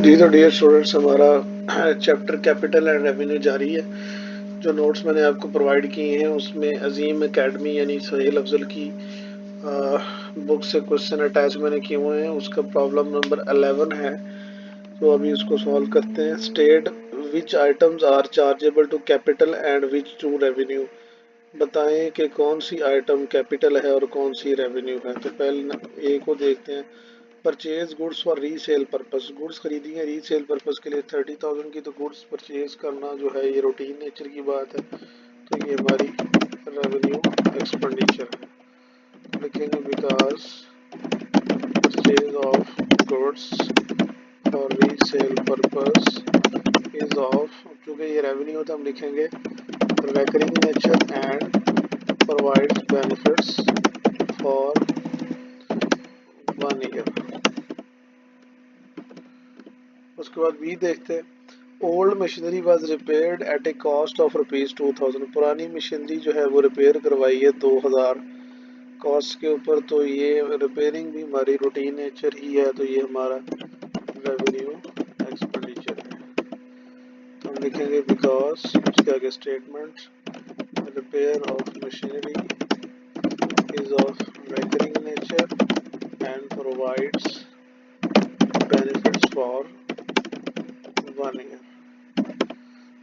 जी तो dear students, हमारा chapter capital and revenue जारी है। जो नोट्स मैंने आपको प्रोवाइड किए हैं उसमें अजीम एकेडमी यानी सुहेल अफजल की बुक से क्वेश्चन अटैच मैंने किए हुए हैं। उसका प्रॉब्लम नंबर 11 है, तो अभी उसको सॉल्व करते हैं। State which items are chargeable to capital and which to revenue. बताएं कि कौन सी आइटम कैपिटल है और कौन सी रेवेन्यू है। तो पहले ए को देखते हैं। Purchase goods for resale purpose. Goods खरीदी है रीसेल पर्पस के लिए 30,000 की, तो गुड्स परचेज करना जो है ये रूटीन नेचर की बात है, तो ये हमारी रेवेन्यू एक्सपेंडिचर है। लिखेंगे because purchase of goods for resale purpose is of, चूँकि ये रेवेन्यू होता है हम लिखेंगे recurring nature and provides benefits for 1 year। उसके बाद बी देखते हैं। Old machinery was repaired at a cost of ₹2000। पुरानी मशीनरी जो है वो रिपेयर करवाई है 2000 कॉस्ट के ऊपर, तो ये रिपेयरिंग भी हमारी रूटीन नेचर ही है, तो ये हमारा रेवेन्यू एक्सपेंडिचर है। तो हम लिखेंगे बिकॉज उसके आगे statement repair of machinery is of recurring nature and provides benefits for 1 year।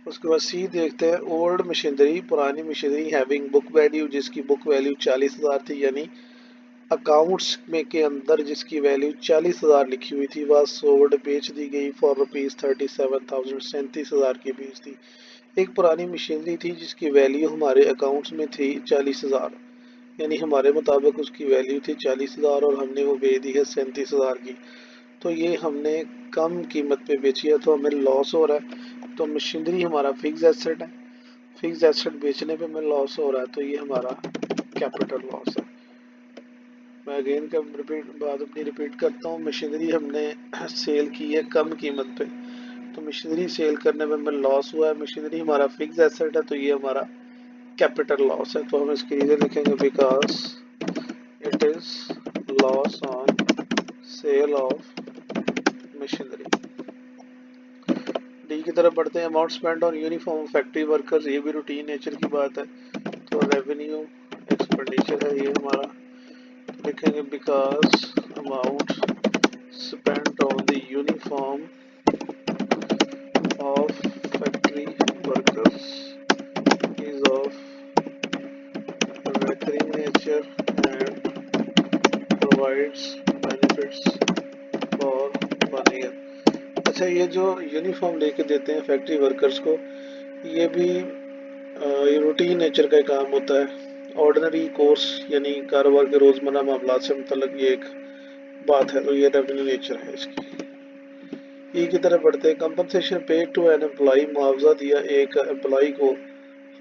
उसके बाद सी देखते हैं। ओल्ड मशीनरी, पुरानी मशीनरी, हैविंग बुक वैल्यू, जिसकी बुक वैल्यू 40,000 थी, यानी अकाउंट्स में के अंदर जिसकी वैल्यू 40,000 लिखी हुई थी, वह सोल्ड बेच दी गई फॉर ₹37,000, 37,000 की बेच दी। एक पुरानी मशीनरी थी जिसकी वैल्यू हमारे अकाउंट्स में थी 40,000, यानी हमारे मुताबिक उसकी वैल्यू थी 40,000 और हमने वो बेच दी है 37,000 की, तो ये हमने कम कीमत पे बेची है, तो हमें लॉस हो रहा है। तो मशीनरी हमारा फिक्स एसेट है, फिक्स एसेट बेचने पे हमें लॉस हो रहा है, तो ये हमारा कैपिटल लॉस है। मैं अगेन का बात अपनी रिपीट करता हूँ। मशीनरी हमने सेल की है कम कीमत पे, तो मशीनरी सेल करने में हमें लॉस हुआ है। मशीनरी हमारा फिक्स एसेट है, तो ये हमारा कैपिटल लॉस है। तो हम इसकी रीजन लिखेंगे because it is loss on sale of machinery. D की तरफ बढ़ते हैं। Amount spend on uniform factory workers, ये भी रूटीन नेचर की बात है, तो रेवेन्यू एक्सपेंडिचर है ये हमारा। लिखेंगे because amount spend on the uniform of factory workers is of recurring nature and provides benefits for 1 year। अच्छा, ये जो यूनिफॉर्म लेके देते हैं फैक्ट्री वर्कर्स को, ये भी रूटीन नेचर का काम होता है। ऑर्डिनरी कोर्स यानी कारोबार के रोजमर्रा मामला से मतलब ये एक बात है, तो ये रेवेन्यू नेचर है इसकी। ई की तरफ बढ़ते हैं। Compensation paid to an employee, मुआवजा दिया एक एम्प्लॉय को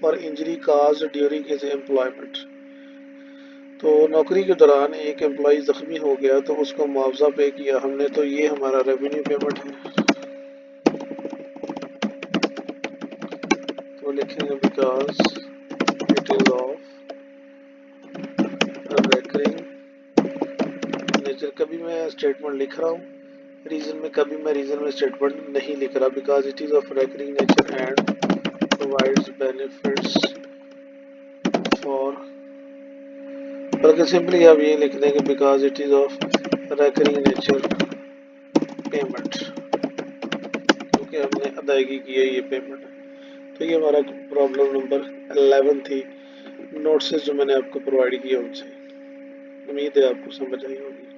for injury caused during his employment. तो नौकरी के दौरान एक एम्प्लॉय जख्मी हो गया तो उसको मुआवजा पे किया हमने, तो ये हमारा रेवेन्यू पेमेंट है। तो लिखेंगे because it is of recurring nature. कभी मैं स्टेटमेंट लिख रहा हूँ रीजन में, कभी मैं रीजन में स्टेटमेंट नहीं लिख रहा। Because it is of recurring nature and provides benefits for, बल्कि सिंपली आप ये लिख देंगे because it is of recurring nature payment, क्योंकि हमने अदायगी की है ये पेमेंट। तो ये हमारा प्रॉब्लम नंबर 11 थी, नोट्स जो मैंने आपको प्रोवाइड किया उनसे। उम्मीद है आपको समझ आई होगी।